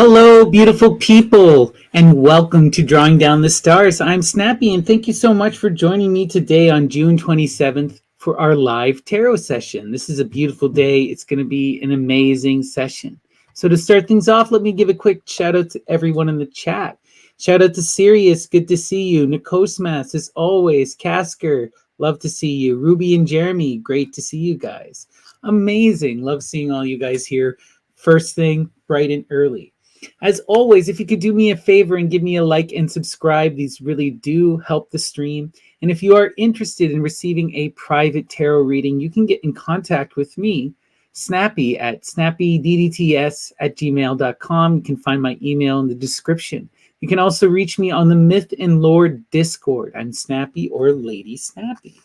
Hello, beautiful people, and welcome to Drawing Down the Stars. I'm Snappy, and thank you so much for joining me today on June 27th for our live tarot session. This is a beautiful day. It's going to be an amazing session. So to start things off, let me give a quick shout out to everyone in the chat. Shout out to Sirius, good to see you. Nikosmas, as always. Casker, love to see you. Ruby and Jeremy, great to see you guys. Amazing, love seeing all you guys here. First thing, bright and early. As always, if you could do me a favor and give me a like and subscribe, these really do help the stream. And if you are interested in receiving a private tarot reading, you can get in contact with me, Snappy, at snappydts@gmail.com. You can find my email in the description. You can also reach me on the Myth and Lore Discord. I'm Snappy or Lady Snappy.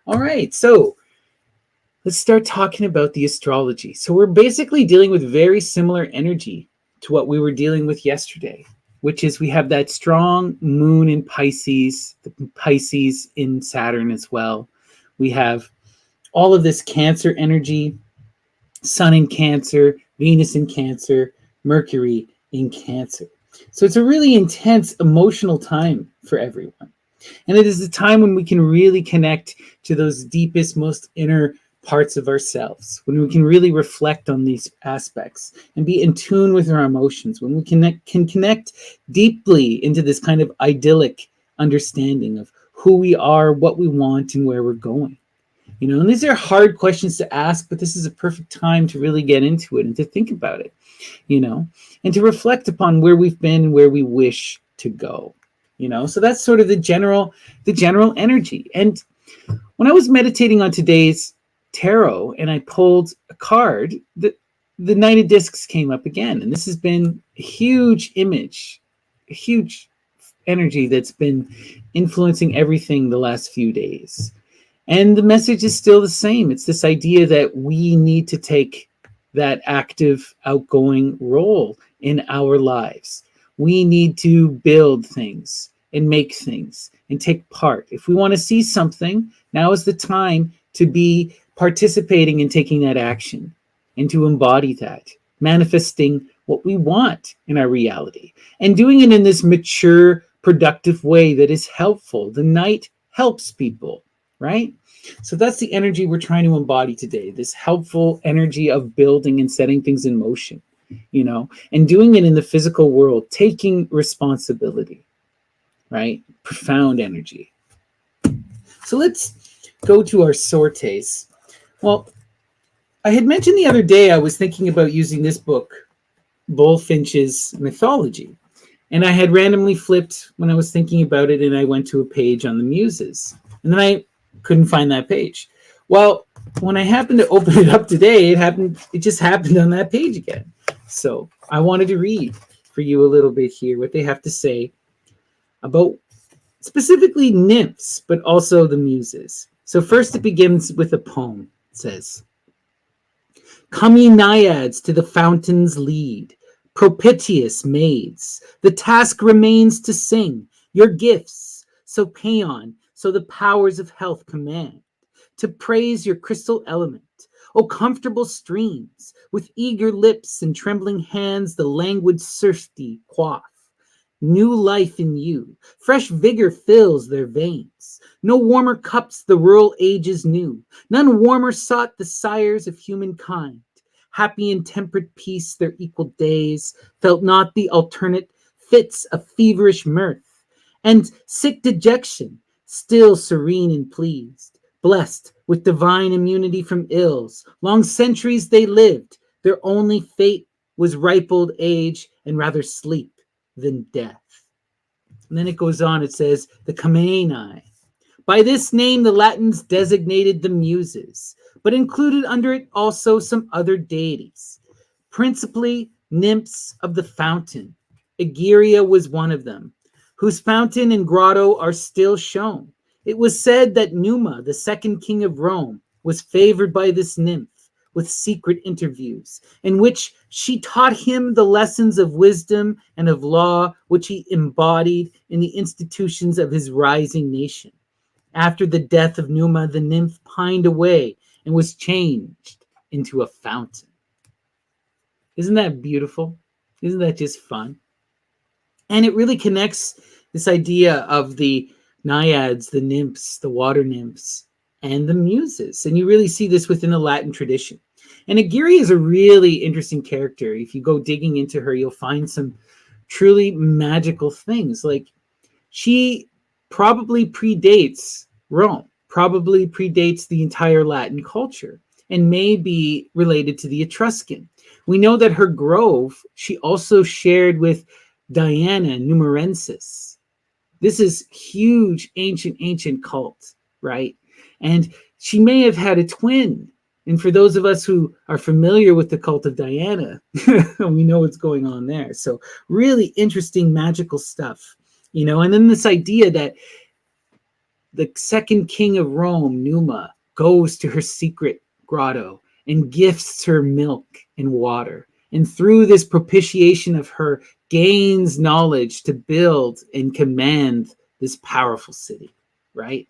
All right, so let's start talking about the astrology. So we're basically dealing with very similar energy to what we were dealing with yesterday, which is we have that strong moon in Pisces, the Pisces in Saturn as well. We have all of this Cancer energy, Sun in Cancer, Venus in Cancer, Mercury in Cancer. So it's a really intense emotional time for everyone. And it is a time when we can really connect to those deepest, most inner parts of ourselves, when we can really reflect on these aspects and be in tune with our emotions, when we can connect deeply into this kind of idyllic understanding of who we are, what we want, and where we're going. And these are hard questions to ask, but this is a perfect time to really get into it and to think about it, and to reflect upon where we've been and where we wish to go. So that's sort of the general energy. And when I was meditating on today's tarot and I pulled a card, the Knight of Discs came up again. And this has been a huge image, a huge energy that's been influencing everything the last few days. And the message is still the same. It's this idea that we need to take that active, outgoing role in our lives. We need to build things and make things and take part. If we want to see something, now is the time to be participating in taking that action and to embody that, manifesting what we want in our reality and doing it in this mature, productive way that is helpful. The Knight helps people, right? So that's the energy we're trying to embody today, this helpful energy of building and setting things in motion, and doing it in the physical world, taking responsibility, right? Profound energy. So let's go to our sortes. Well, I had mentioned the other day I was thinking about using this book, Bullfinch's Mythology. And I had randomly flipped when I was thinking about it, and I went to a page on the Muses. And then I couldn't find that page. Well, when I happened to open it up today, it just happened on that page again. So I wanted to read for you a little bit here what they have to say about specifically nymphs, but also the Muses. So first it begins with a poem. It says, "Come ye naiads to the fountain's lead, propitious maids, the task remains to sing your gifts, so paean, so the powers of health command, to praise your crystal element. O comfortable streams, with eager lips and trembling hands the languid safety quaff. New life in you, fresh vigor fills their veins. No warmer cups the rural ages knew, none warmer sought the sires of humankind. Happy in temperate peace their equal days, felt not the alternate fits of feverish mirth, and sick dejection, still serene and pleased, blessed with divine immunity from ills. Long centuries they lived, their only fate was ripe old age and rather sleep than death." And then it goes on, it says, "The Camaeni. By this name the Latins designated the Muses, but included under it also some other deities, principally nymphs of the fountain. Egeria was one of them, whose fountain and grotto are still shown. It was said that Numa, the second king of Rome, was favored by this nymph with secret interviews, in which she taught him the lessons of wisdom and of law, which he embodied in the institutions of his rising nation. After the death of Numa, the nymph pined away and was changed into a fountain." Isn't that beautiful? Isn't that just fun? And it really connects this idea of the naiads, the nymphs, the water nymphs, and the muses. And you really see this within the Latin tradition. And Aguirre is a really interesting character. If you go digging into her, you'll find some truly magical things. Like, she probably predates Rome, probably predates the entire Latin culture, and may be related to the Etruscan. We know that her grove she also shared with Diana Numerensis. This is huge, ancient cult, right? And she may have had a twin. And for those of us who are familiar with the cult of Diana, we know what's going on there. So really interesting, magical stuff, you know. And then this idea that the second king of Rome, Numa, goes to her secret grotto and gifts her milk and water. And through this propitiation of her, gains knowledge to build and command this powerful city, right?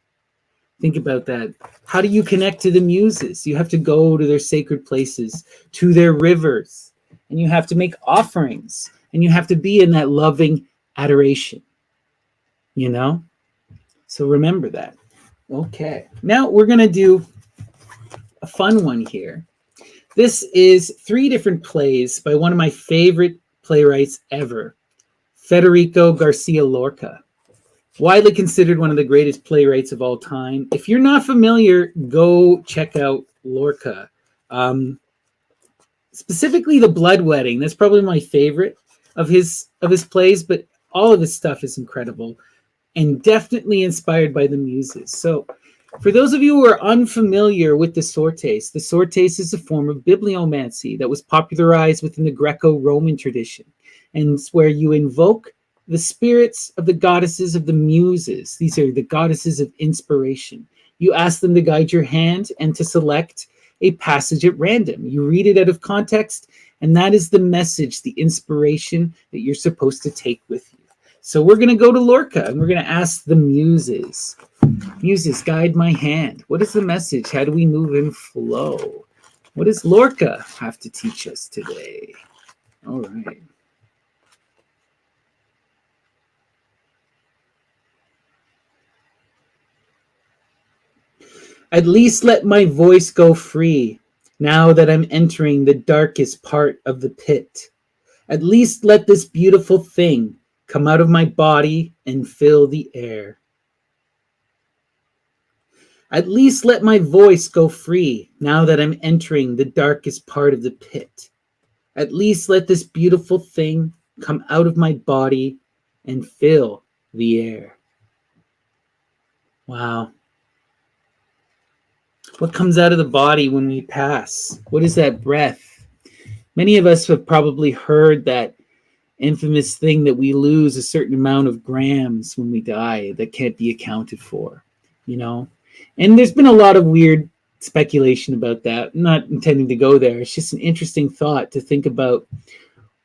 Think about that. How do you connect to the muses? You have to go to their sacred places, to their rivers, and you have to make offerings, and you have to be in that loving adoration, you know? So remember that. Okay. Now we're going to do a fun one here. This is 3 different plays by one of my favorite playwrights ever, Federico Garcia Lorca. Widely considered one of the greatest playwrights of all time. If you're not familiar, go check out Lorca. Specifically The Blood Wedding. That's probably my favorite of his plays, but all of his stuff is incredible and definitely inspired by the muses. So for those of you who are unfamiliar with the sortes is a form of bibliomancy that was popularized within the Greco-Roman tradition, and it's where you invoke the spirits of the goddesses of the muses. These are the goddesses of inspiration. You ask them to guide your hand and to select a passage at random. You read it out of context, and that is the message, the inspiration that you're supposed to take with you. So we're going to go to Lorca, and we're going to ask the muses. Muses, guide my hand. What is the message? How do we move in flow? What does Lorca have to teach us today? All right. At least let my voice go free, now that I'm entering the darkest part of the pit. At least let this beautiful thing come out of my body and fill the air. At least let my voice go free, now that I'm entering the darkest part of the pit. At least let this beautiful thing come out of my body and fill the air. Wow. What comes out of the body when we pass? What is that breath? Many of us have probably heard that infamous thing that we lose a certain amount of grams when we die that can't be accounted for, you know? And there's been a lot of weird speculation about that. I'm not intending to go there. It's just an interesting thought to think about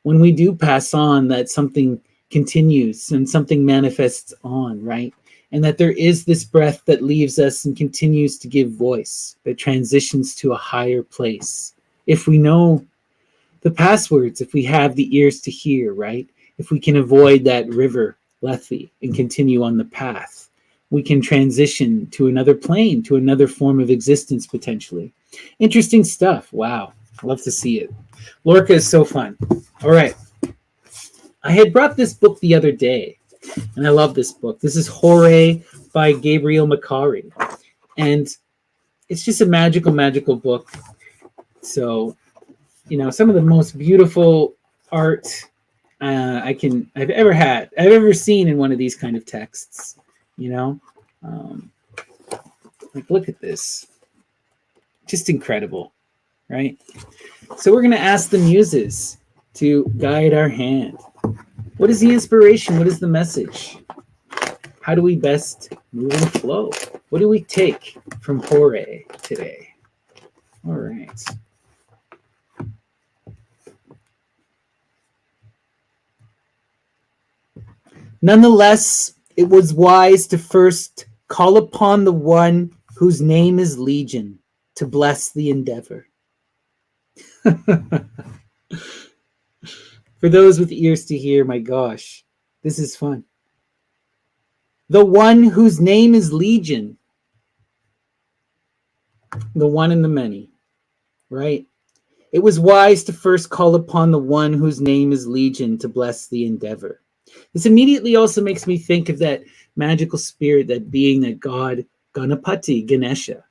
when we do pass on, that something continues and something manifests on, right? And that there is this breath that leaves us and continues to give voice, that transitions to a higher place. If we know the passwords, if we have the ears to hear, right? If we can avoid that river, Lethe, and continue on the path, we can transition to another plane, to another form of existence, potentially. Interesting stuff. Wow. Love to see it. Lorca is so fun. All right. I had brought this book the other day, and I love this book. This is Hore by Gabriel Macari. And it's just a magical book. So, you know, some of the most beautiful art I've ever seen in one of these kind of texts. You know, like, look at this, just incredible, right? So we're going to ask the muses to guide our hand. What is the inspiration? What is the message? How do we best move and flow? What do we take from Hore today? All right. Nonetheless, it was wise to first call upon the one whose name is Legion to bless the endeavor. For those with ears to hear, my gosh, this is fun. The one whose name is Legion, the one and the many, right? It was wise to first call upon the one whose name is Legion to bless the endeavor. This immediately also makes me think of that magical spirit, that being, that god, Ganapati, Ganesha,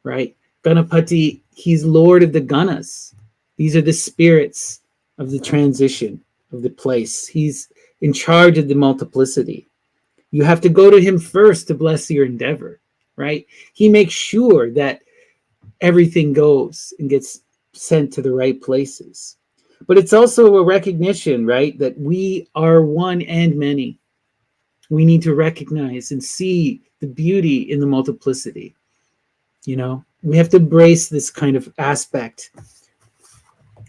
right? Ganapati, he's lord of the Ganas. These are the spirits of the transition of the place. He's in charge of the multiplicity. You have to go to him first to bless your endeavor, right? He makes sure that everything goes and gets sent to the right places. But it's also a recognition, right, that we are one and many. We need to recognize and see the beauty in the multiplicity. You know, we have to embrace this kind of aspect.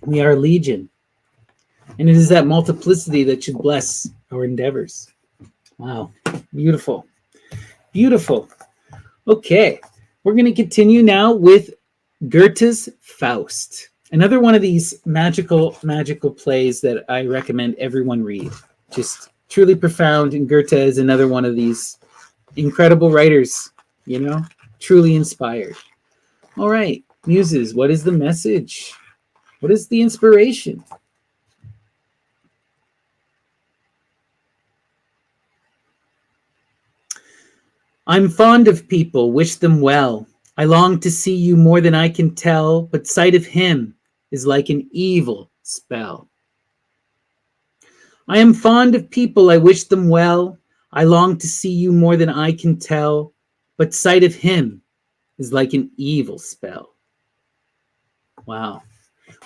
We are legion. And it is that multiplicity that should bless our endeavors. Wow. Beautiful. Beautiful. Okay. We're going to continue now with Goethe's Faust. Another one of these magical plays that I recommend everyone read. Just truly profound. And Goethe is another one of these incredible writers, you know, truly inspired. All right. Muses, what is the message? What is the inspiration? I'm fond of people, wish them well. I long to see you more than I can tell, but sight of him is like an evil spell. I am fond of people, I wish them well. I long to see you more than I can tell, but sight of him is like an evil spell. Wow.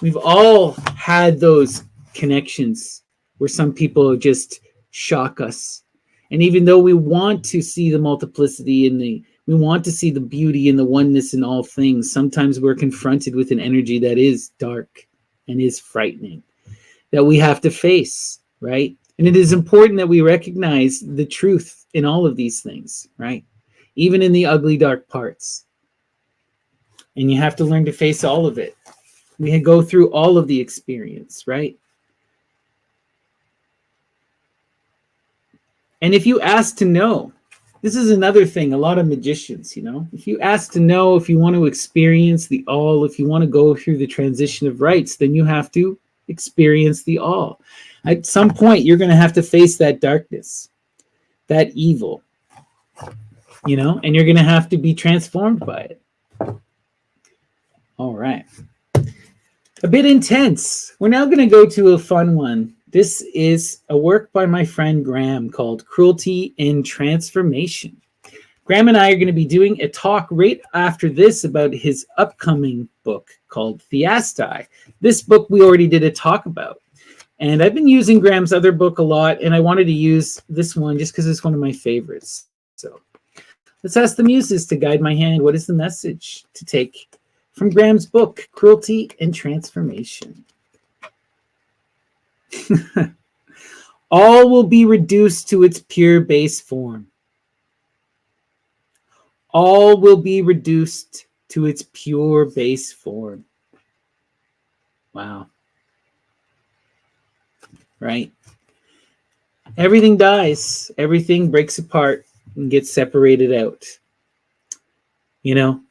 We've all had those connections where some people just shock us. And even though we want to see the multiplicity and we want to see the beauty and the oneness in all things, sometimes we're confronted with an energy that is dark and is frightening, that we have to face, right? And it is important that we recognize the truth in all of these things, right? Even in the ugly, dark parts. And you have to learn to face all of it. We go through all of the experience, right? And if you ask to know, this is another thing, a lot of magicians, you know, if you ask to know, if you want to experience the all, if you want to go through the transition of rights, then you have to experience the all. At some point, you're going to have to face that darkness, that evil, you know, and you're going to have to be transformed by it. All right. A bit intense. We're now going to go to a fun one. This is a work by my friend Graham called Cruelty in Transformation. Graham and I are going to be doing a talk right after this about his upcoming book called Theastai. This book we already did a talk about. And I've been using Graham's other book a lot, and I wanted to use this one just because it's one of my favorites. So let's ask the muses to guide my hand. What is the message to take from Graham's book, Cruelty and Transformation? All will be reduced to its pure base form. All will be reduced to its pure base form. Wow. Right? Everything dies. Everything breaks apart and gets separated out. You know,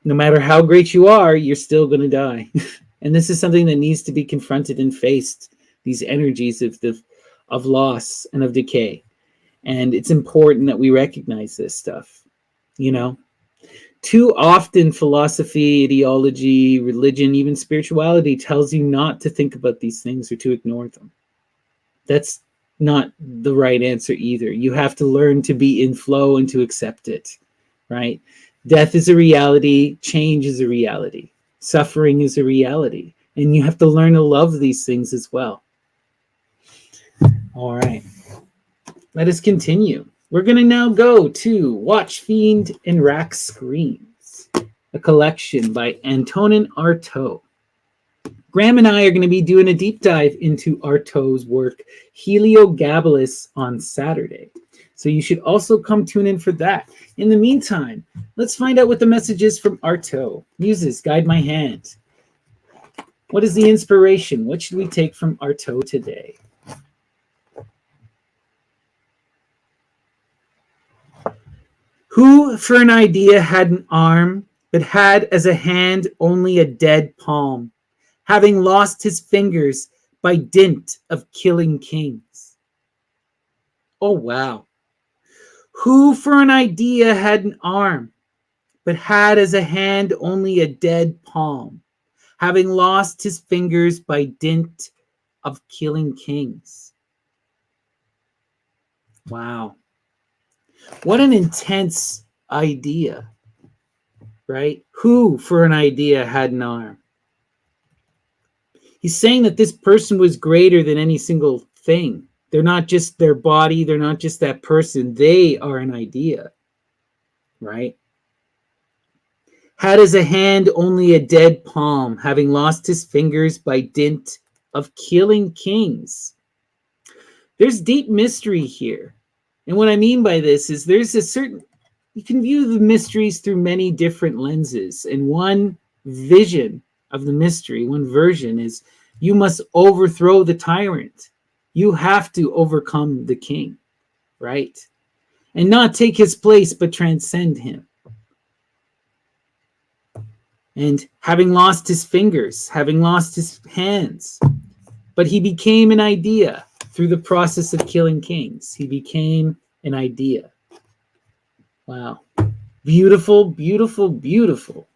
no matter how great you are, you're still going to die. And this is something that needs to be confronted and faced. These energies of loss and of decay. And it's important that we recognize this stuff, you know. Too often philosophy, ideology, religion, even spirituality tells you not to think about these things or to ignore them. That's not the right answer either. You have to learn to be in flow and to accept it, right? Death is a reality. Change is a reality. Suffering is a reality. And you have to learn to love these things as well. All right, let us continue. We're going to now go to Watch, Fiend, and Rack Screens, a collection by Antonin Artaud. Graham and I are going to be doing a deep dive into Artaud's work, Heliogabalus, on Saturday. So you should also come tune in for that. In the meantime, let's find out what the message is from Artaud. Muses, guide my hand. What is the inspiration? What should we take from Artaud today? Who for an idea had an arm, but had as a hand only a dead palm, having lost his fingers by dint of killing kings? Oh, wow. Who for an idea had an arm, but had as a hand only a dead palm, having lost his fingers by dint of killing kings? Wow. What an intense idea, right? Who for an idea had an arm? He's saying that this person was greater than any single thing. They're not just their body, they're not just that person, they are an idea, right? Had as a hand only a dead palm, having lost his fingers by dint of killing kings. There's deep mystery here. And what I mean by this is there's a certain, you can view the mysteries through many different lenses. And one vision of the mystery, one version is you must overthrow the tyrant. You have to overcome the king, right? And not take his place, but transcend him. And having lost his fingers, having lost his hands, but he became an idea through the process of killing kings. He became an idea. Wow. Beautiful, beautiful, beautiful.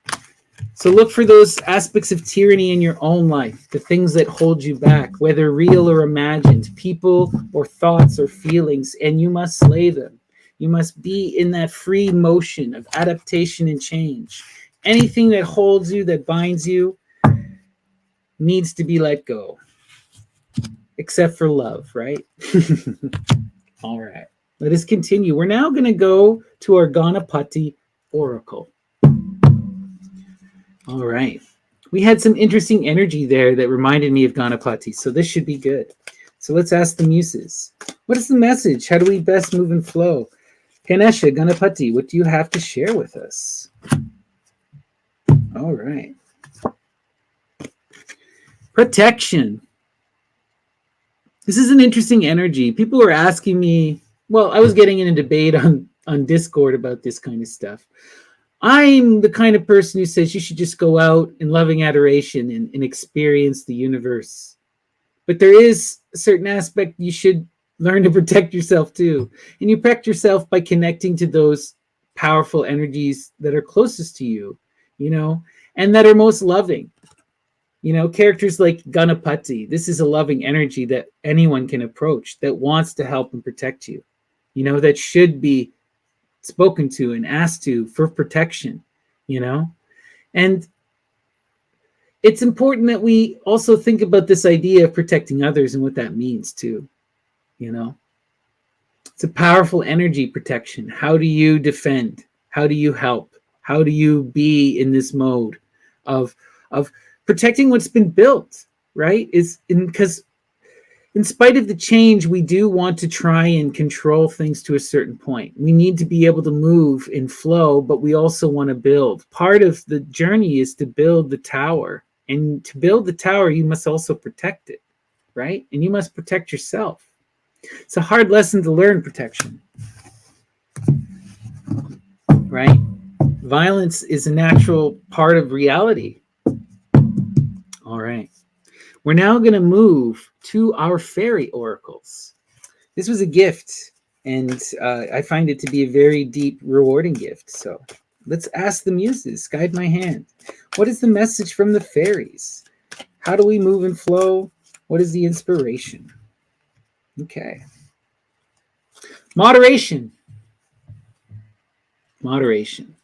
So look for those aspects of tyranny in your own life, the things that hold you back, whether real or imagined, people or thoughts or feelings, and you must slay them. You must be in that free motion of adaptation and change. Anything that holds you, that binds you, needs to be let go. Except for love, right? All right. Let us continue. We're now going to go to our Ganapati oracle. All right. We had some interesting energy there that reminded me of Ganapati, so this should be good. So let's ask the muses. What is the message? How do we best move and flow? Ganesha, Ganapati, what do you have to share with us? All right. Protection. This is an interesting energy. People were asking me, well, I was getting in a debate on Discord about this kind of stuff. I'm the kind of person who says you should just go out in loving adoration and experience the universe. But there is a certain aspect you should learn to protect yourself too. And you protect yourself by connecting to those powerful energies that are closest to you, and that are most loving. Characters like Ganapati, this is a loving energy that anyone can approach, that wants to help and protect you, that should be spoken to and asked to for protection, And it's important that we also think about this idea of protecting others and what that means too, It's a powerful energy, protection. How do you defend? How do you help? How do you be in this mode of protecting what's been built, right? Because in spite of the change, we do want to try and control things to a certain point. We need to be able to move in flow, but we also want to build. Part of the journey is to build the tower. And to build the tower, you must also protect it, right? And you must protect yourself. It's a hard lesson to learn, protection, right? Violence is a natural part of reality. All right. We're now going to move to our fairy oracles. This was a gift, and I find it to be a very deep, rewarding gift. So let's ask the muses. Guide my hand. What is the message from the fairies? How do we move and flow? What is the inspiration? Okay. Moderation. Moderation.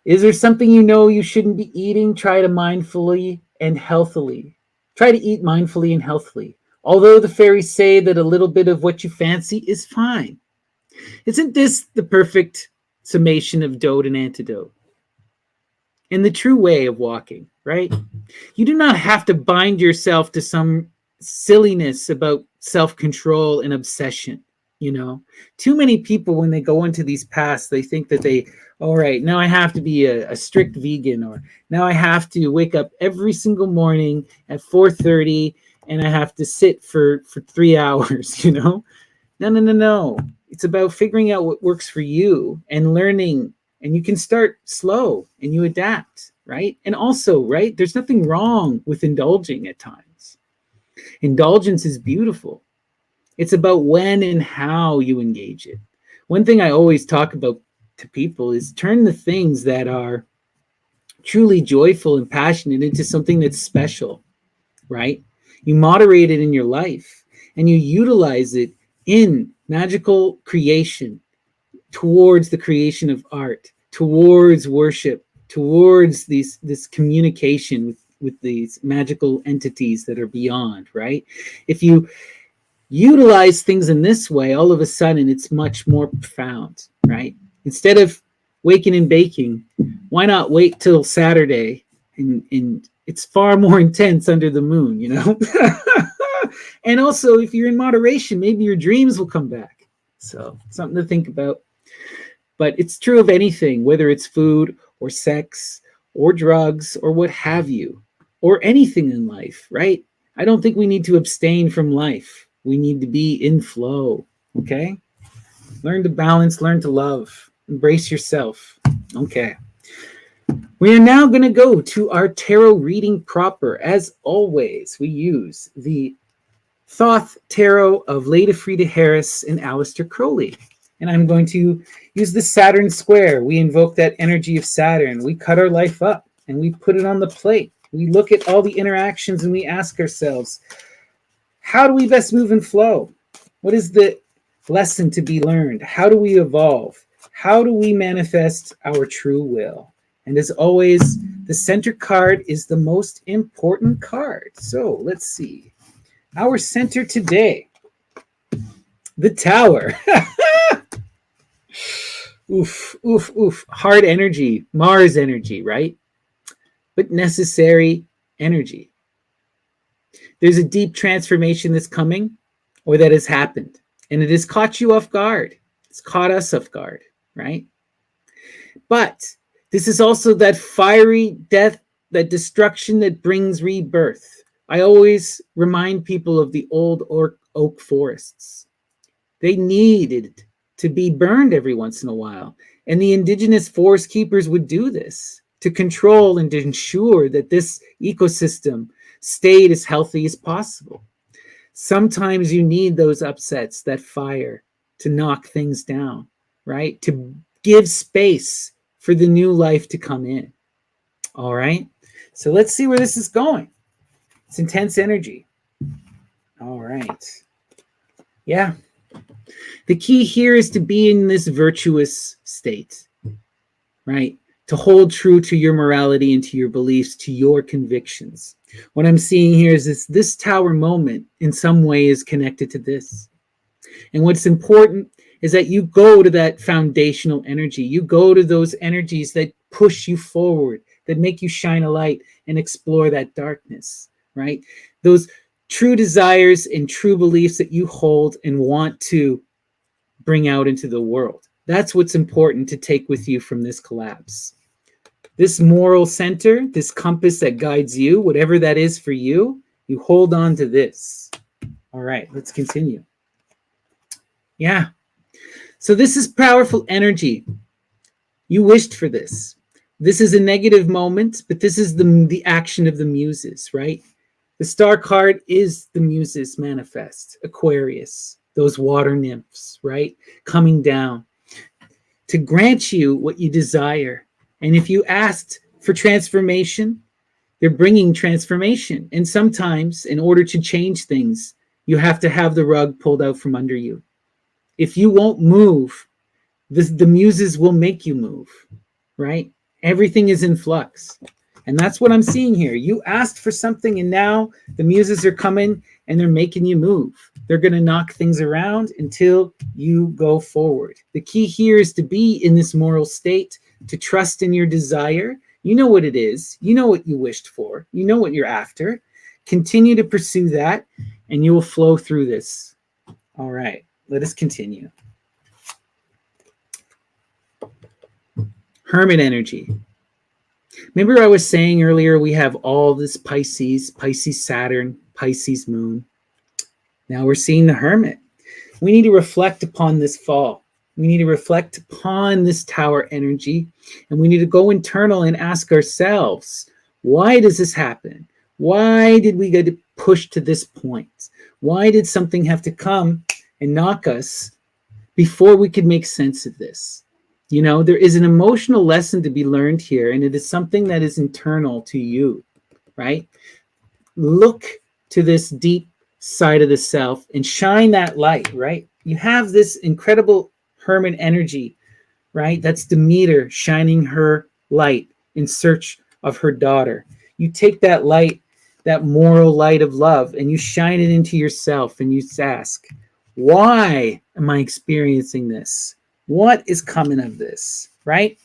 Is there something you shouldn't be eating? Try to mindfully and healthily. Try to eat mindfully and healthily. Although the fairies say that a little bit of what you fancy is fine. Isn't this the perfect summation of dote and antidote? And the true way of walking, right? You do not have to bind yourself to some silliness about self-control and obsession. You know, too many people, when they go into these paths, they think that all right, now I have to be a strict vegan, or now I have to wake up every single morning at 4:30 and I have to sit for 3 hours, you know? No, no, no, no. It's about figuring out what works for you and learning. And you can start slow and you adapt, right? And also, right, there's nothing wrong with indulging at times. Indulgence is beautiful. It's about when and how you engage it. One thing I always talk about to people is turn the things that are truly joyful and passionate into something that's special, right? You moderate it in your life and you utilize it in magical creation, towards the creation of art, towards worship, towards this communication with these magical entities that are beyond, right? If you utilize things in this way, all of a sudden it's much more profound, right? Instead of waking and baking, why not wait till Saturday? And it's far more intense under the moon, you know? And also, if you're in moderation, maybe your dreams will come back. So, something to think about. But it's true of anything, whether it's food or sex or drugs or what have you, or anything in life, right? I don't think we need to abstain from life. We need to be in flow, okay? Learn to balance, learn to love, embrace yourself. Okay. We are now going to go to our tarot reading proper. As always, we use the Thoth Tarot of Leda Frida Harris and Aleister Crowley. And I'm going to use the Saturn square. We invoke that energy of Saturn. We cut our life up and we put it on the plate. We look at all the interactions and we ask ourselves, how do we best move and flow? What is the lesson to be learned? How do we evolve? How do we manifest our true will? And as always, the center card is the most important card. So let's see. Our center today, the Tower. Oof, oof, oof. Hard energy, Mars energy, right? But necessary energy. There's a deep transformation that's coming or that has happened. And it has caught you off guard. It's caught us off guard, right? But this is also that fiery death, that destruction that brings rebirth. I always remind people of the old oak forests. They needed to be burned every once in a while. And the indigenous forest keepers would do this to control and to ensure that this ecosystem stayed as healthy as possible. Sometimes you need those upsets, that fire, to knock things down, right? To give space for the new life to come in. All right. So let's see where this is going. It's intense energy. All right. Yeah. The key here is to be in this virtuous state, right? To hold true to your morality and to your beliefs, to your convictions. What I'm seeing here is this tower moment in some way is connected to this. And what's important is that you go to that foundational energy. You go to those energies that push you forward, that make you shine a light and explore that darkness, right? Those true desires and true beliefs that you hold and want to bring out into the world. That's what's important to take with you from this collapse. This moral center, this compass that guides you, whatever that is for you, you hold on to this. All right, let's continue. Yeah. So this is powerful energy. You wished for this. This is a negative moment, but this is the action of the muses, right? The star card is the muses manifest, Aquarius, those water nymphs, right? Coming down to grant you what you desire. And if you asked for transformation, they're bringing transformation. And sometimes, in order to change things, you have to have the rug pulled out from under you. If you won't move, the muses will make you move, right? Everything is in flux. And that's what I'm seeing here. You asked for something, and now the muses are coming and they're making you move. They're going to knock things around until you go forward. The key here is to be in this moral state, to trust in your desire. You know what it is. You know what you wished for. You know what you're after. Continue to pursue that, and you will flow through this. All right. let us continue. Hermit energy. Remember I was saying earlier we have all this Pisces, Pisces Saturn, Pisces moon. Now we're seeing the hermit. We need to reflect upon this fall. We need to reflect upon this tower energy, and we need to go internal and ask ourselves, why does this happen? Why did we get pushed to this point? Why did something have to come and knock us before we could make sense of this? You know, there is an emotional lesson to be learned here, and it is something that is internal to you, right? Look to this deep side of the self and shine that light, right? You have this incredible hermit energy, right? That's Demeter shining her light in search of her daughter. You take that light, that moral light of love, and you shine it into yourself, and you ask, why am I experiencing this? What is coming of this, right?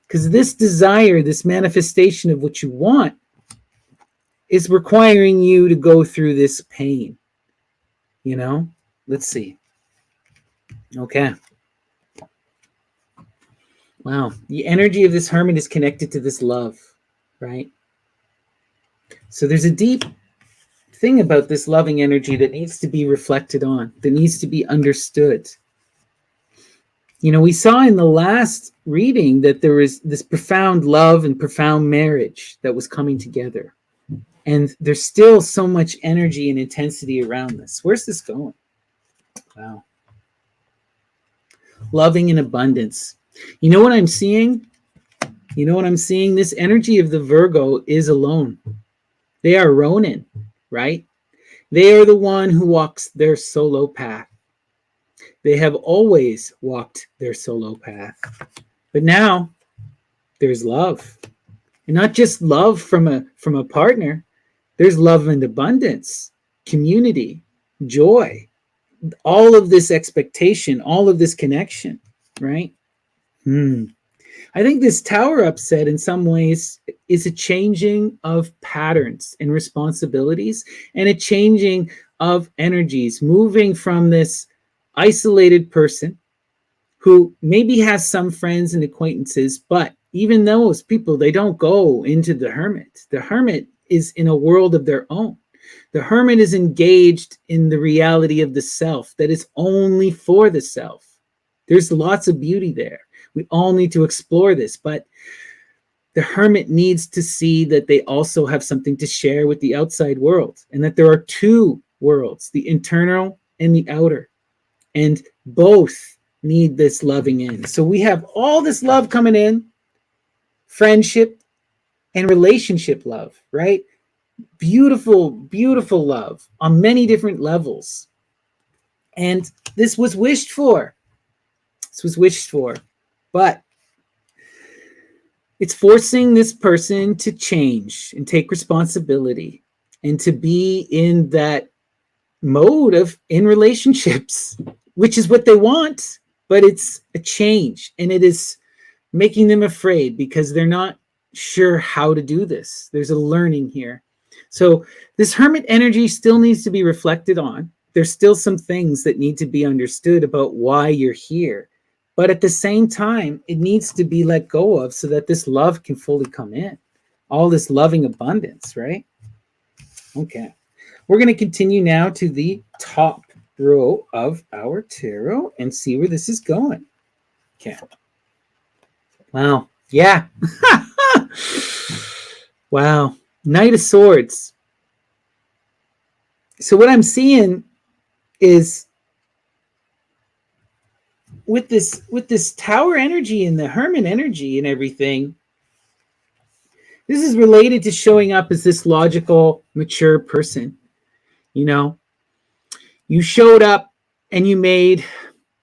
Because this desire, this manifestation of what you want, is requiring you to go through this pain. You know, let's see. Okay. Wow. The energy of this hermit is connected to this love, right? So there's a deep thing about this loving energy that needs to be reflected on, that needs to be understood. You know, we saw in the last reading that there was this profound love and profound marriage that was coming together. And there's still so much energy and intensity around this. Where's this going? Wow. Loving in abundance. You know what I'm seeing? You know what I'm seeing? This energy of the Virgo is alone. They are Ronin, right? They are the one who walks their solo path. They have always walked their solo path. But now there's love. And not just love from a partner. There's love and abundance, community, joy, all of this expectation, all of this connection, right? I think this tower upset in some ways is a changing of patterns and responsibilities, and a changing of energies, moving from this isolated person who maybe has some friends and acquaintances, but even those people, they don't go into the hermit. The hermit is in a world of their own. The hermit is engaged in the reality of the self that is only for the self. There's lots of beauty there. We all need to explore this, but the hermit needs to see that they also have something to share with the outside world, and that there are two worlds, the internal and the outer, and both need this loving in. So we have all this love coming in, friendship and relationship love, right? Beautiful, beautiful love on many different levels. And this was wished for. This was wished for. But it's forcing this person to change and take responsibility and to be in that mode of in relationships, which is what they want, but it's a change, and it is making them afraid because they're not sure how to do this. There's a learning here. So this hermit energy still needs to be reflected on. There's still some things that need to be understood about why you're here. But at the same time, it needs to be let go of so that this love can fully come in. All this loving abundance, right? Okay. We're going to continue now to the top row of our tarot and see where this is going. Okay. Wow. Yeah. Wow. Knight of Swords. So what I'm seeing is with this tower energy and the hermit energy and everything, this is related to showing up as this logical, mature person. You know, you showed up and you made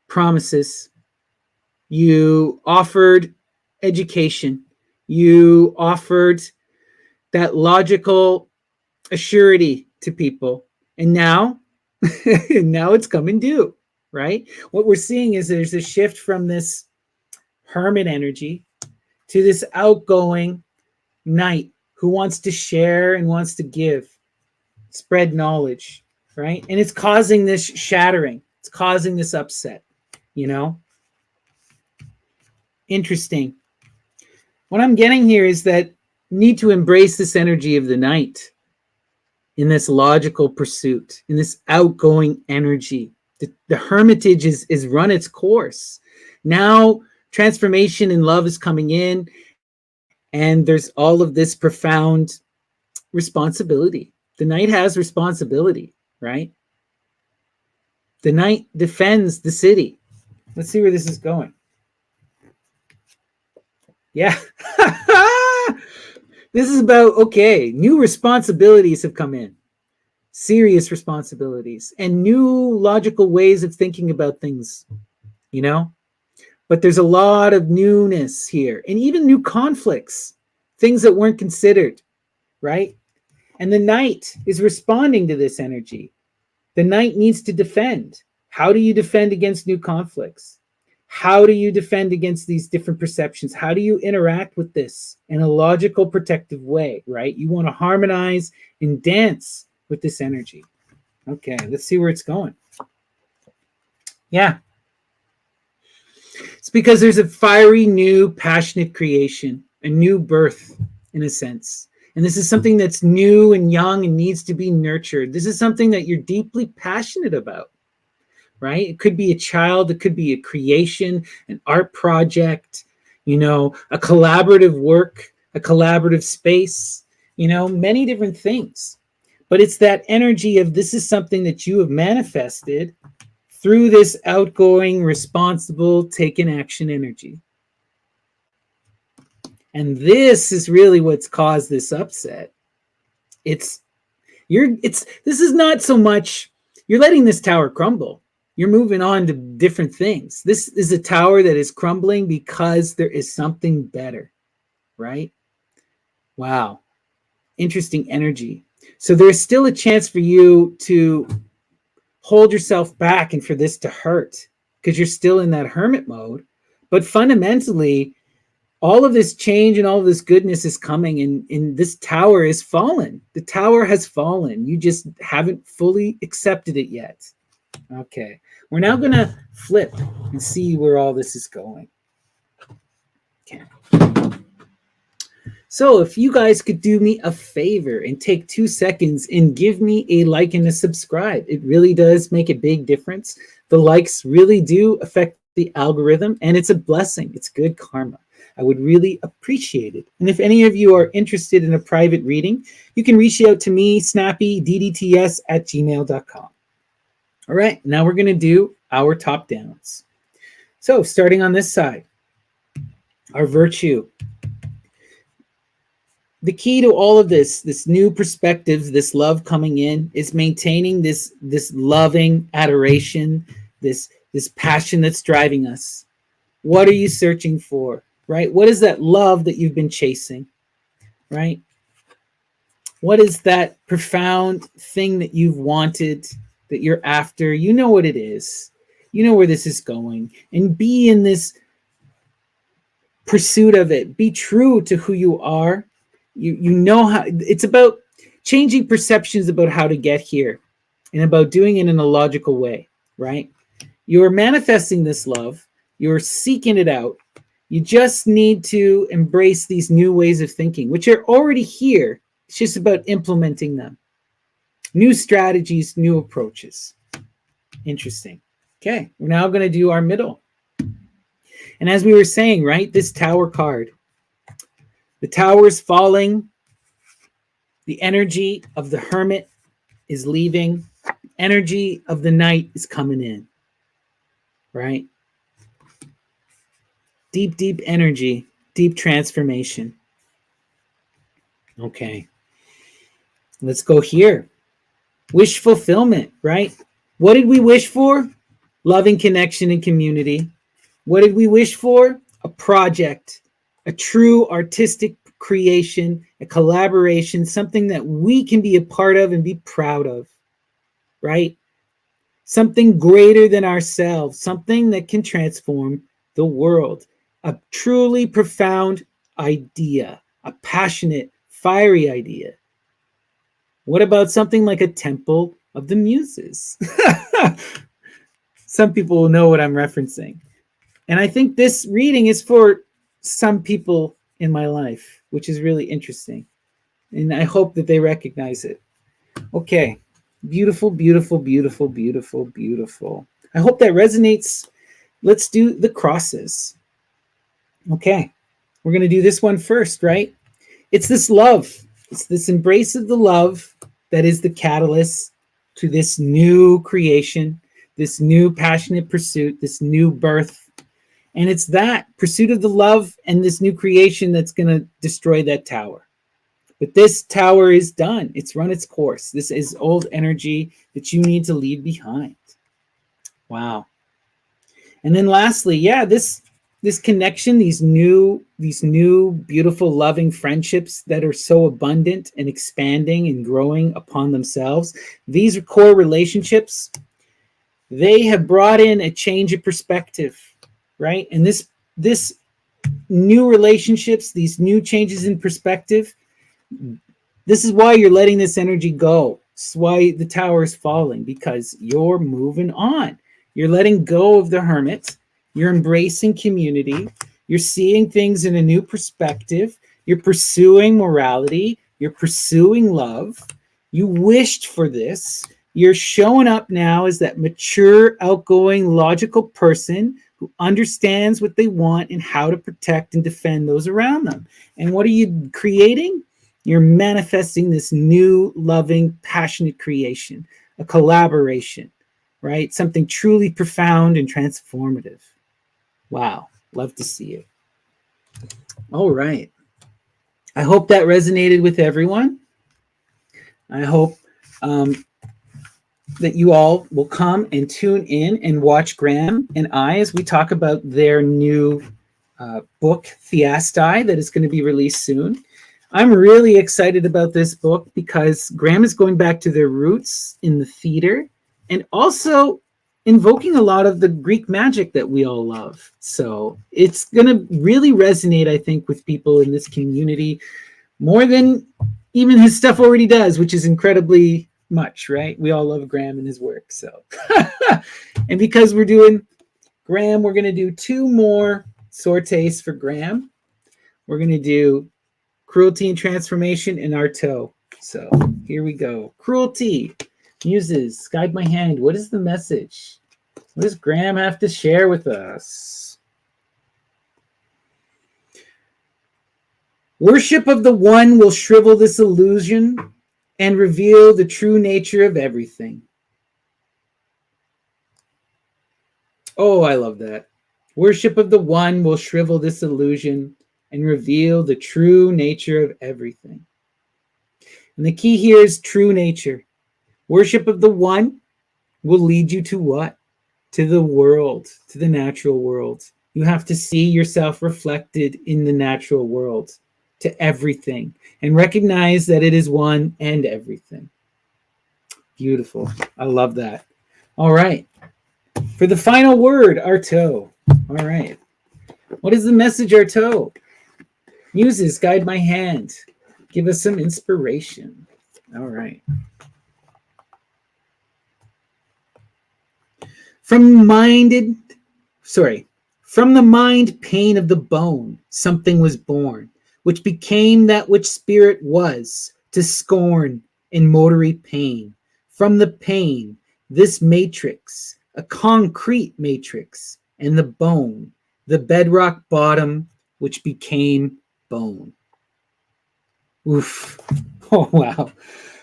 promises. You offered education. You offered that logical assurity to people. And now, now it's coming due, right? What we're seeing is there's a shift from this hermit energy to this outgoing knight who wants to share and wants to give, spread knowledge, right? And it's causing this shattering. It's causing this upset, Interesting. What I'm getting here is that need to embrace this energy of the night in this logical pursuit, in this outgoing energy. The hermitage is run its course. Now transformation and love is coming in, and there's all of this profound responsibility. The night has responsibility, right? The night defends the city. Let's see where this is going. Yeah. This is about, okay, new responsibilities have come in. Serious responsibilities and new logical ways of thinking about things, But there's a lot of newness here and even new conflicts, things that weren't considered, right? And the night is responding to this energy. The night needs to defend. How do you defend against new conflicts? How do you defend against these different perceptions? How do you interact with this in a logical, protective way, right? You want to harmonize and dance with this energy. Okay, let's see where it's going. Yeah. It's because there's a fiery, new, passionate creation, a new birth, in a sense. And this is something that's new and young and needs to be nurtured. This is something that you're deeply passionate about, right? It could be a child, it could be a creation, an art project, a collaborative work, a collaborative space, many different things. But it's that energy of this is something that you have manifested through this outgoing, responsible, taken action energy. And this is really what's caused this upset. This is not so much you're letting this tower crumble. You're moving on to different things. This is a tower that is crumbling because there is something better, right? Wow. Interesting energy. So there's still a chance for you to hold yourself back and for this to hurt because you're still in that hermit mode. But fundamentally, all of this change and all of this goodness is coming, and this tower is fallen. The tower has fallen. You just haven't fully accepted it yet. Okay. We're now going to flip and see where all this is going. Okay. So if you guys could do me a favor and take 2 seconds and give me a like and a subscribe, it really does make a big difference. The likes really do affect the algorithm, and it's a blessing. It's good karma. I would really appreciate it. And if any of you are interested in a private reading, you can reach out to me, Snappy, ddts@gmail.com. All right, now we're going to do our top downs. So starting on this side, our virtue. The key to all of this new perspectives, this love coming in, is maintaining this loving adoration, this passion that's driving us. What are you searching for, right? What is that love that you've been chasing, right? What is that profound thing that you've wanted, that you're after? You know what it is. You know where this is going. And be in this pursuit of it. Be true to who you are. You know how it's about changing perceptions about how to get here and about doing it in a logical way, right? You're manifesting this love. You're seeking it out. You just need to embrace these new ways of thinking, which are already here. It's just about implementing them. New strategies, new approaches. Interesting. Okay, we're now going to do our middle. And as we were saying, right, this tower card. The tower is falling. The energy of the hermit is leaving. Energy of the night is coming in. Right? Deep, deep energy, deep transformation. Okay. Let's go here. Wish fulfillment, right? What did we wish for? Loving connection and community. What did we wish for? A project, a true artistic creation, a collaboration, something that we can be a part of and be proud of, right? Something greater than ourselves, something that can transform the world. A truly profound idea, a passionate, fiery idea. What about something like a temple of the muses? some people will know what I'm referencing. And I think this reading is for some people in my life, which is really interesting. And I hope that they recognize it. Okay. Beautiful, beautiful, beautiful, beautiful, beautiful. I hope that resonates. Let's do the crosses. Okay. We're going to do this one first, right? It's this love. It's this embrace of the love that is the catalyst to this new creation, this new passionate pursuit, this new birth. And it's that pursuit of the love and this new creation that's going to destroy that tower. But this tower is done. It's run its course. This is old energy that you need to leave behind. Wow. And then lastly, yeah, this connection, these new beautiful loving friendships that are so abundant and expanding and growing upon themselves, these core relationships, they have brought in a change of perspective, right? And this new relationships, these new changes in perspective, this is why you're letting this energy go. This is why the tower is falling, because you're moving on. You're letting go of the hermit. You're embracing community. You're seeing things in a new perspective. You're pursuing morality. You're pursuing love. You wished for this. You're showing up now as that mature, outgoing, logical person who understands what they want and how to protect and defend those around them. And what are you creating? You're manifesting this new, loving, passionate creation, a collaboration, right? Something truly profound and transformative. Wow. Love to see it. All right. I hope that resonated with everyone. I hope that you all will come and tune in and watch Graham and I as we talk about their new book, Theastai, that is going to be released soon. I'm really excited about this book because Graham is going back to their roots in the theater and also invoking a lot of the Greek magic that we all love. So it's going to really resonate, I think, with people in this community more than even his stuff already does, which is incredibly much, right? We all love Graham and his work. So, and because we're doing Graham, we're going to do 2 more sortes for Graham. We're going to do Cruelty and Transformation and Artaud. So here we go. Cruelty. Muses, guide my hand. What is the message? What does Graham have to share with us? Worship of the one will shrivel this illusion and reveal the true nature of everything. Oh, I love that. Worship of the one will shrivel this illusion and reveal the true nature of everything. And the key here is true nature. Worship of the one will lead you to what? To the world, to the natural world. You have to see yourself reflected in the natural world, to everything, and recognize that it is one and everything. Beautiful. I love that. All right. For the final word, Artaud. All right. What is the message, Artaud? Muses, guide my hand. Give us some inspiration. All right. From the mind pain of the bone, something was born, which became that which spirit was, to scorn in motory pain. From the pain, this matrix, a concrete matrix, and the bone, the bedrock bottom, which became bone. Oof. Oh, wow.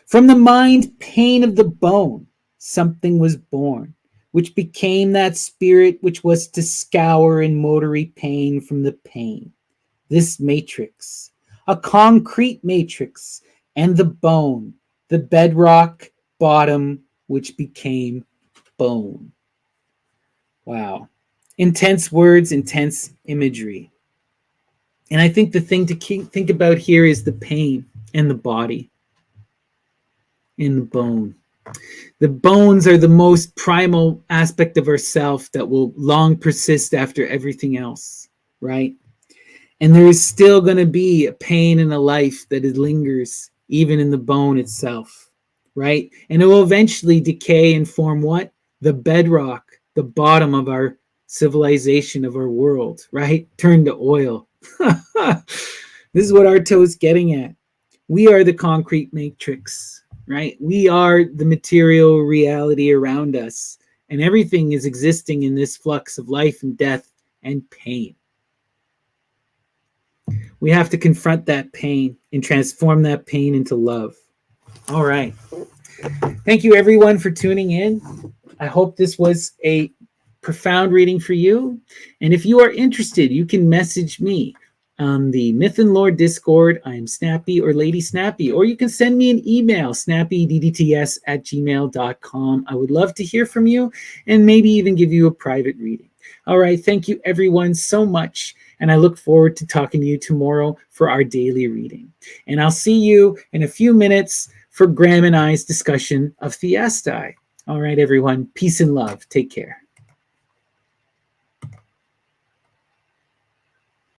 From the mind pain of the bone, something was born, which became that spirit which was to scour in motory pain from the pain. This matrix, a concrete matrix, and the bone, the bedrock bottom, which became bone. Wow. Intense words, intense imagery. And I think the thing to think about here is the pain and the body and the bone. The bones are the most primal aspect of ourself that will long persist after everything else, right? And there is still going to be a pain in a life that lingers even in the bone itself, right? And it will eventually decay and form what? The bedrock the bottom of our civilization, of our world, right? Turned to oil. This is what Artaud is getting at. We are the concrete matrix, right? We are the material reality around us, and everything is existing in this flux of life and death and pain. We have to confront that pain and transform that pain into love. All right. Thank you, everyone, for tuning in. I hope this was a profound reading for you. And if you are interested, you can message me on the Myth and Lore Discord. I'm Snappy or Lady Snappy. Or you can send me an email, snappyddts@gmail.com. I would love to hear from you and maybe even give you a private reading. All right. Thank you, everyone, so much. And I look forward to talking to you tomorrow for our daily reading. And I'll see you in a few minutes for Graham and I's discussion of Theastai. All right, everyone. Peace and love. Take care.